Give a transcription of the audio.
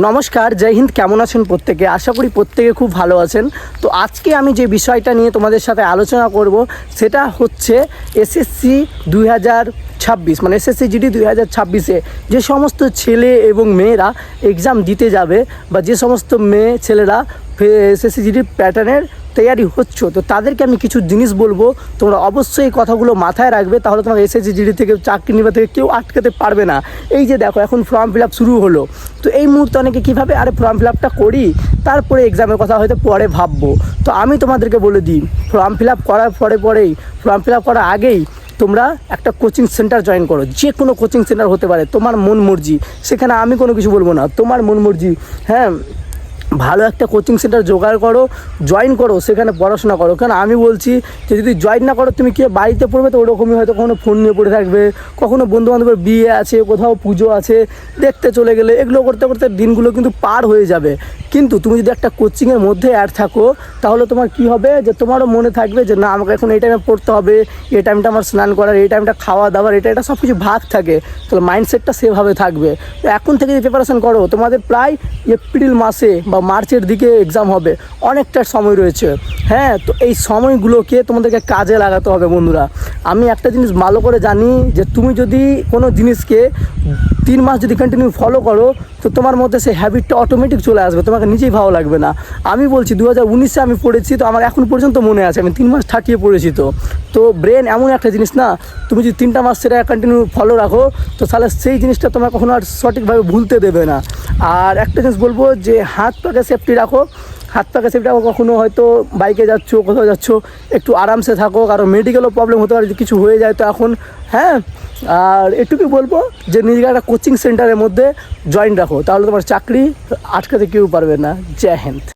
নমস্কার, জয় হিন্দ। কেমন আছেন প্রত্যেকে? আশা করি প্রত্যেকে খুব ভালো আছেন। তো আজকে আমি যে বিষয়টা নিয়ে তোমাদের সাথে আলোচনা করব সেটা হচ্ছে এসএসসি 2026, মানে এসএসসি জিডি 2026-এ যে সমস্ত ছেলে এবং মেয়েরা এক্সাম দিতে যাবে বা যে সমস্ত মেয়ে ছেলেরা এসএসসি জিডি প্যাটার্নের তৈরি হচ্ছ, তো তাদেরকে আমি কিছু জিনিস বলবো। তোমরা অবশ্যই এই কথাগুলো মাথায় রাখবে, তাহলে তোমার এসএসসি জিডি থেকে চাকরি নেওয়া থেকে কেউ আটকাতে পারবে না। এই যে দেখো, এখন ফর্ম ফিল আপ শুরু হলো, তো এই মুহূর্তে অনেকে কীভাবে ফর্ম ফিল আপটা করি, তারপরে এক্সামের কথা হয়তো পরে ভাববো। তো আমি তোমাদেরকে বলে দিই, ফর্ম ফিল আপ করার ফর্ম ফিল আপ করার আগেই তোমরা একটা কোচিং সেন্টার জয়েন করো। যে কোনো কোচিং সেন্টার হতে পারে, তোমার মন মর্জি, সেখানে আমি কোনো কিছু বলবো না, তোমার মন মর্জি। হ্যাঁ, ভালো একটা কোচিং সেন্টার জোগাড় করো, জয়েন করো, সেখানে পড়াশোনা করো। কারণ আমি বলছি যে যদি জয়েন না করো, তুমি কি বাড়িতে পড়বে, তো ওরকমই হয়তো কখনো ফোন নিয়ে পড়ে থাকবে, কখনো বন্ধুবান্ধবের বিয়ে আছে, কোথাও পুজো আছে, দেখতে চলে গেলে, এগুলো করতে করতে দিনগুলো কিন্তু পার হয়ে যাবে। কিন্তু তুমি যদি একটা কোচিংয়ের মধ্যে অ্যাড থাকো, তাহলে তোমার কি হবে, যে তোমারও মনে থাকবে যে না, আমাকে এখন এই টাইমে পড়তে হবে, এই টাইমটা আমার স্নান করার, এই টাইমটা খাওয়া দাওয়ার, এটা সব কিছু ভাগ থাকে, তাহলে মাইন্ডসেটটা সেভাবে থাকবে। তো এখন থেকে যে প্রিপারেশন করো, তোমাদের প্রায় এপ্রিল মাসে বা মার্চের দিকে এক্সাম হবে, অনেকটা সময় রয়েছে। হ্যাঁ, তো এই সময়গুলোকে তোমাদেরকে কাজে লাগাতে হবে বন্ধুরা। আমি একটা জিনিস ভালো করে জানি, যে তুমি যদি কোনো জিনিসকে 3 মাস যদি কন্টিনিউ ফলো করো, তো তোমার মধ্যে সেই হ্যাবিটটা অটোমেটিক চলে আসবে, তোমাকে নিজেই ভালো লাগবে না। আমি বলছি 2019-এ আমি পড়েছি, তো আমার এখন পর্যন্ত মনে আছে, আমি 3 মাস ঠাকিয়ে পড়েছি। তো ব্রেন এমন একটা জিনিস না, তুমি যদি 3টা মাস সেটা কন্টিনিউ ফলো রাখো, তো তাহলে সেই জিনিসটা তোমার কখনো আর সঠিকভাবে ভুলতে দেবে না। আর একটা জিনিস বলবো, যে হাত পাকে সেফটি রাখো, কখনো হয়তো বাইকে যাচ্ছ, কোথাও যাচ্ছ, একটু আরামসে থাকো, কারণ মেডিকেলও প্রবলেম হতে পারে, যদি কিছু হয়ে যায় তো এখন। হ্যাঁ, আর এটুকুই বলবো যে নিজেকে একটা কোচিং সেন্টারের মধ্যে জয়েন রাখো, তাহলে তোমার চাকরি আটকাতে কেউ পারবে না। জয় হিন্দ।